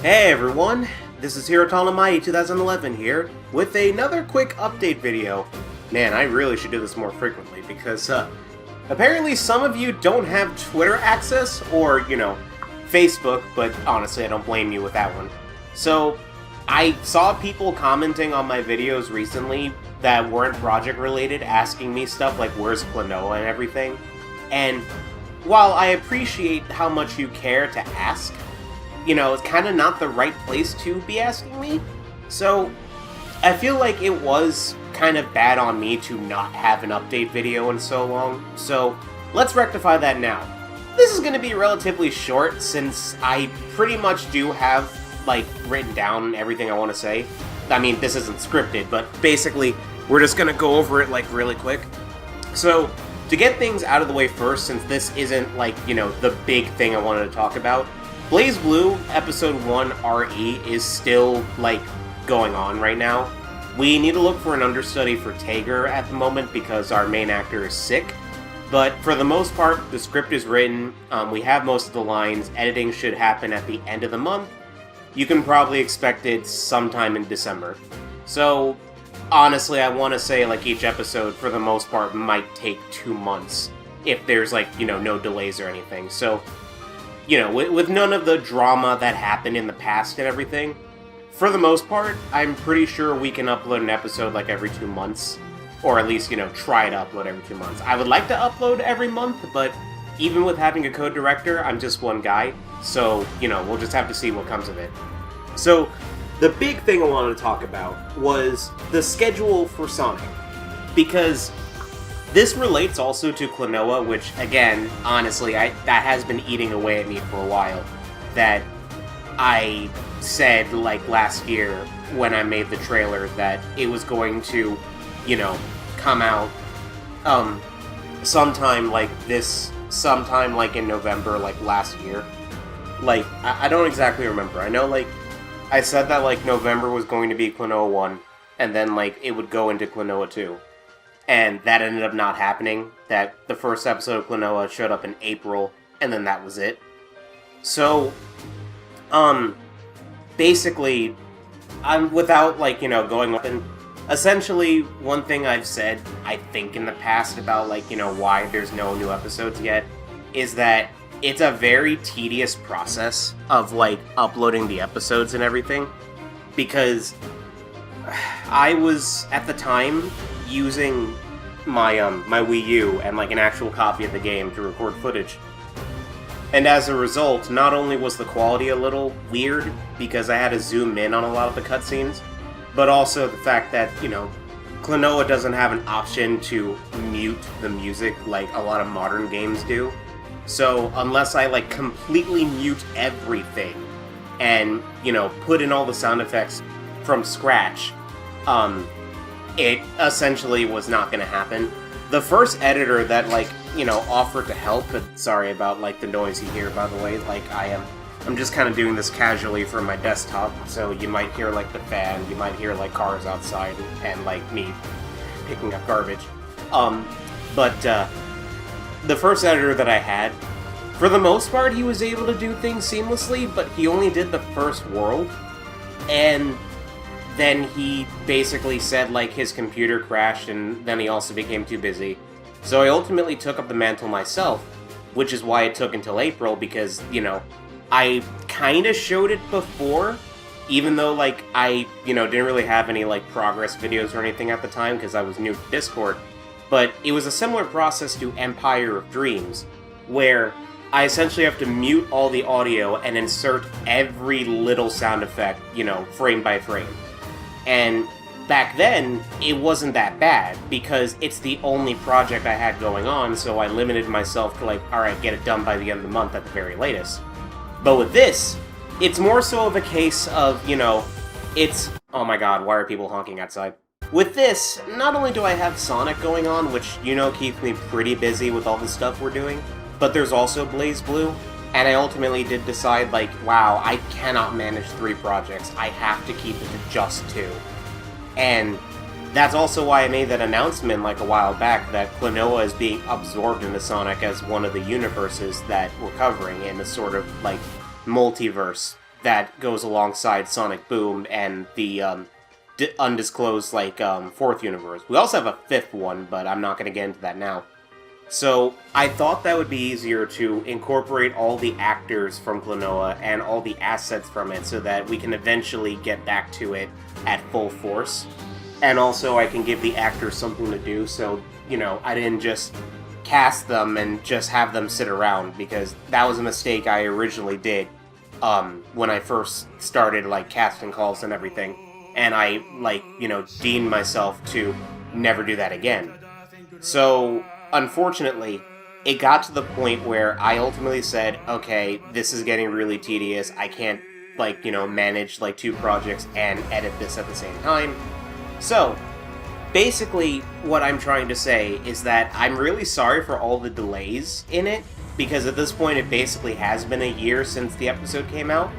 Hey everyone, this is Hirotalamai 2011 here with another quick update video. Man, I really should do this more frequently because apparently some of you don't have Twitter access or, Facebook, but honestly I don't blame you with that one. So, I saw people commenting on my videos recently that weren't project related asking me stuff like where's Klonoa and everything. And while I appreciate how much you care to ask, it's kind of not the right place to be asking me. So, I feel like it was kind of bad on me to not have an update video in so long. So, let's rectify that now. This is going to be relatively short since I pretty much do have, written down everything I want to say. I mean, this isn't scripted, but basically, we're just going to go over it, really quick. So, to get things out of the way first, since this isn't, the big thing I wanted to talk about, BlazBlue Episode 1 RE is still, going on right now. We need to look for an understudy for Tager at the moment because our main actor is sick. But for the most part, the script is written, we have most of the lines, editing should happen at the end of the month. You can probably expect it sometime in December. So, honestly, I want to say, each episode, for the most part, might take 2 months. If there's, no delays or anything. So, with none of the drama that happened in the past and everything, for the most part, I'm pretty sure we can upload an episode every 2 months. Or at least, try to upload every 2 months. I would like to upload every month, but even with having a co-director, I'm just one guy. So, we'll just have to see what comes of it. So, the big thing I wanted to talk about was the schedule for Sonic. Because this relates also to Klonoa, which, again, honestly, that has been eating away at me for a while. That I said, last year, when I made the trailer, that it was going to, come out, sometime in November, last year. I don't exactly remember. I know, I said that, November was going to be Klonoa 1, and then, it would go into Klonoa 2. And that ended up not happening. That the first episode of Klonoa showed up in April, and then that was it. So, basically, I'm without, going up and essentially, one thing I've said, I think in the past about, why there's no new episodes yet, is that it's a very tedious process of, uploading the episodes and everything. Because I was, at the time, using my Wii U and an actual copy of the game to record footage. And as a result, not only was the quality a little weird because I had to zoom in on a lot of the cutscenes, but also the fact that, Klonoa doesn't have an option to mute the music like a lot of modern games do. So unless I completely mute everything and, put in all the sound effects from scratch, it essentially was not going to happen. The first editor that, offered to help, but sorry about, the noise you hear, by the way, I'm just kind of doing this casually from my desktop, so you might hear, the fan, you might hear, cars outside, and, me picking up garbage. But the first editor that I had, for the most part, he was able to do things seamlessly, but he only did the first world, and then he basically said, his computer crashed, and then he also became too busy. So I ultimately took up the mantle myself, which is why it took until April, because, I kind of showed it before, even though, I, didn't really have any, progress videos or anything at the time, because I was new to Discord. But it was a similar process to Empire of Dreams, where I essentially have to mute all the audio and insert every little sound effect, frame by frame. And back then, it wasn't that bad, because it's the only project I had going on, so I limited myself to, alright, get it done by the end of the month at the very latest. But with this, it's more so of a case of, it's... Oh my god, why are people honking outside? With this, not only do I have Sonic going on, which, keeps me pretty busy with all the stuff we're doing, but there's also BlazBlue, and I ultimately did decide, wow, I cannot manage 3 projects. I have to keep it to just 2. And that's also why I made that announcement, a while back, that Klonoa is being absorbed into Sonic as one of the universes that we're covering in a sort of, multiverse that goes alongside Sonic Boom and the undisclosed, fourth universe. We also have a fifth one, but I'm not going to get into that now. So, I thought that would be easier to incorporate all the actors from Klonoa and all the assets from it so that we can eventually get back to it at full force. And also, I can give the actors something to do, so, I didn't just cast them and just have them sit around, because that was a mistake I originally did when I first started, casting calls and everything. And I, deemed myself to never do that again. So, unfortunately, it got to the point where I ultimately said, okay, this is getting really tedious. I can't, manage, two projects and edit this at the same time. So, basically, what I'm trying to say is that I'm really sorry for all the delays in it, because at this point it basically has been a year since the episode came out.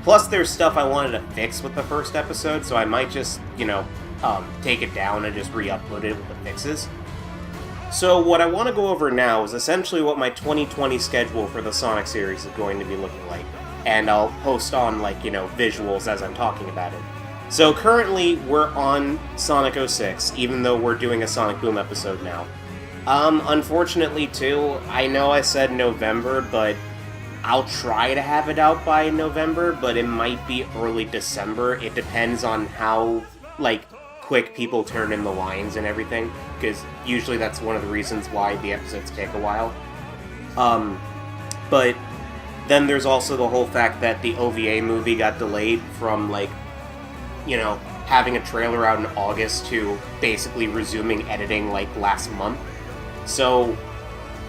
Plus, there's stuff I wanted to fix with the first episode, so I might just, take it down and just re-upload it with the fixes. So what I want to go over now is essentially what my 2020 schedule for the Sonic series is going to be looking like. And I'll post on, visuals as I'm talking about it. So currently, we're on Sonic 06, even though we're doing a Sonic Boom episode now. Unfortunately, too, I know I said November, but I'll try to have it out by November, but it might be early December. It depends on how, quick people turn in the lines and everything, because usually that's one of the reasons why the episodes take a while. But then there's also the whole fact that the OVA movie got delayed from, having a trailer out in August to basically resuming editing, last month. So,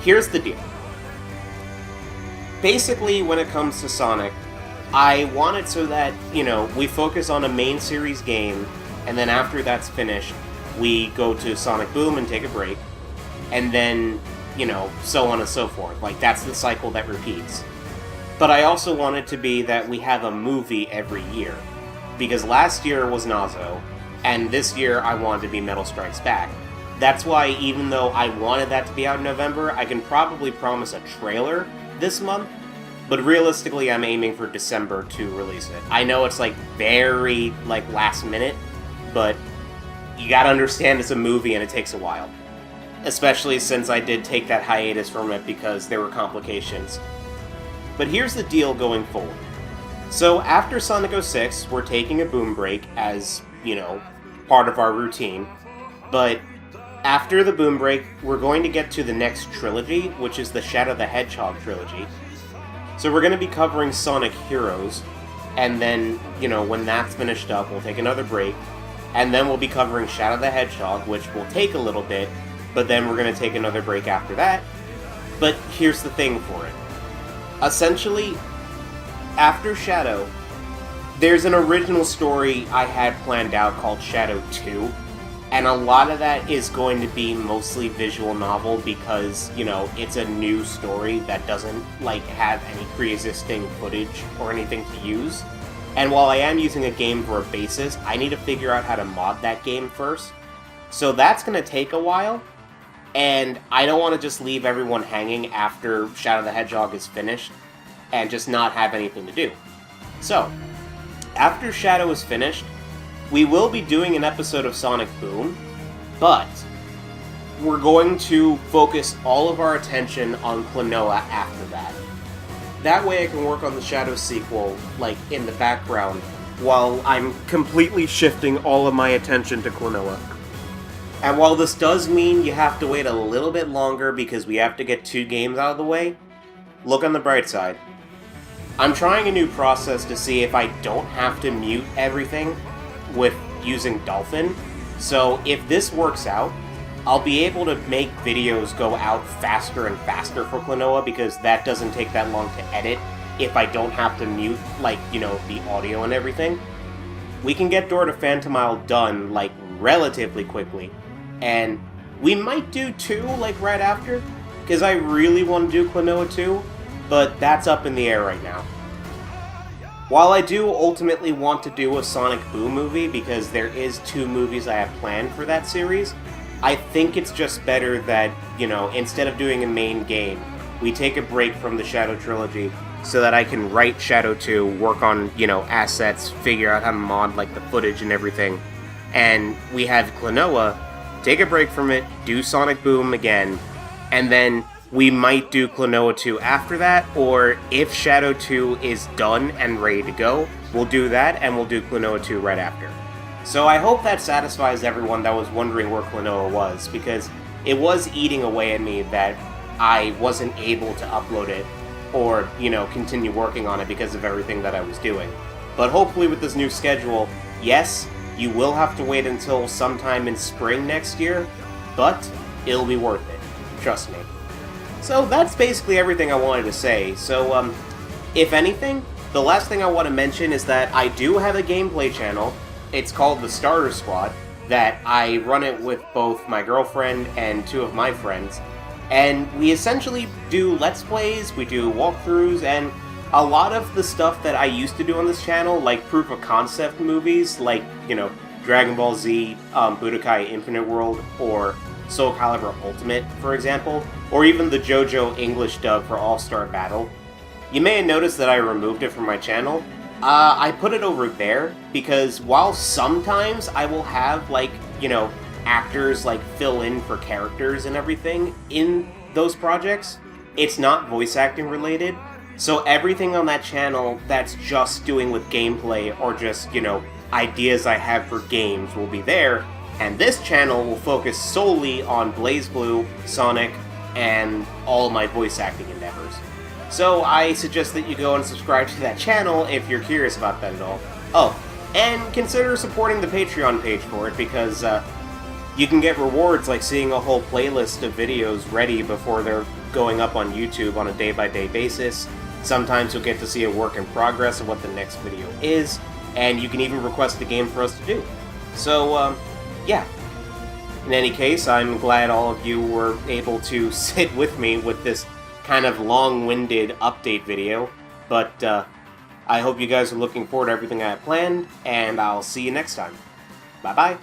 here's the deal. Basically, when it comes to Sonic, I want it so that, we focus on a main series game, and then after that's finished, we go to Sonic Boom and take a break, and then, so on and so forth. That's the cycle that repeats. But I also want it to be that we have a movie every year, because last year was Nazo, and this year I wanted to be Metal Strikes Back. That's why, even though I wanted that to be out in November, I can probably promise a trailer this month, but realistically I'm aiming for December to release it. I know it's very last minute, but you gotta understand it's a movie and it takes a while. Especially since I did take that hiatus from it because there were complications. But here's the deal going forward. So after Sonic 06, we're taking a boom break as, part of our routine. But after the boom break, we're going to get to the next trilogy, which is the Shadow the Hedgehog trilogy. So we're going to be covering Sonic Heroes, and then, when that's finished up, we'll take another break, and then we'll be covering Shadow the Hedgehog, which will take a little bit, but then we're going to take another break after that. But here's the thing for it. Essentially, after Shadow, there's an original story I had planned out called Shadow 2, and a lot of that is going to be mostly visual novel because, it's a new story that doesn't, have any pre-existing footage or anything to use. And while I am using a game for a basis, I need to figure out how to mod that game first. So that's going to take a while, and I don't want to just leave everyone hanging after Shadow the Hedgehog is finished and just not have anything to do. So, after Shadow is finished, we will be doing an episode of Sonic Boom, but we're going to focus all of our attention on Klonoa after that. That way I can work on the Shadow sequel, in the background, while I'm completely shifting all of my attention to Klonoa. And while this does mean you have to wait a little bit longer because we have to get 2 games out of the way, look on the bright side. I'm trying a new process to see if I don't have to mute everything with using Dolphin. So if this works out, I'll be able to make videos go out faster and faster for Klonoa because that doesn't take that long to edit if I don't have to mute, the audio and everything. We can get Door to Phantomile done, relatively quickly. And we might do 2, right after, because I really want to do Klonoa 2, but that's up in the air right now. While I do ultimately want to do a Sonic Boom movie, because there is 2 movies I have planned for that series, I think it's just better that, instead of doing a main game, we take a break from the Shadow Trilogy, so that I can write Shadow 2, work on, assets, figure out how to mod, like, the footage and everything. And we have Klonoa, take a break from it, do Sonic Boom again, and then we might do Klonoa 2 after that, or if Shadow 2 is done and ready to go, we'll do that, and we'll do Klonoa 2 right after. So I hope that satisfies everyone that was wondering where Klonoa was, because it was eating away at me that I wasn't able to upload it, or, continue working on it because of everything that I was doing. But hopefully with this new schedule, yes, you will have to wait until sometime in spring next year, but it'll be worth it. Trust me. So that's basically everything I wanted to say. So, if anything, the last thing I want to mention is that I do have a gameplay channel. It's called The Starter Squad, that I run it with both my girlfriend and 2 of my friends. And we essentially do Let's Plays, we do walkthroughs, and a lot of the stuff that I used to do on this channel, like proof of concept movies, like, Dragon Ball Z, Budokai Infinite World, or Soul Calibur Ultimate, for example, or even the JoJo English dub for All-Star Battle. You may have noticed that I removed it from my channel. I put it over there because while sometimes I will have, actors, fill in for characters and everything in those projects, it's not voice acting related. So everything on that channel that's just doing with gameplay or just, ideas I have for games will be there, and this channel will focus solely on BlazBlue, Sonic, and all of my voice acting endeavors. So I suggest that you go and subscribe to that channel if you're curious about that at all. Oh, and consider supporting the Patreon page for it, because you can get rewards like seeing a whole playlist of videos ready before they're going up on YouTube on a day-by-day basis. Sometimes you'll get to see a work in progress of what the next video is, and you can even request a game for us to do. So, yeah. In any case, I'm glad all of you were able to sit with me with this kind of long-winded update video, but I hope you guys are looking forward to everything I have planned, and I'll see you next time. Bye-bye.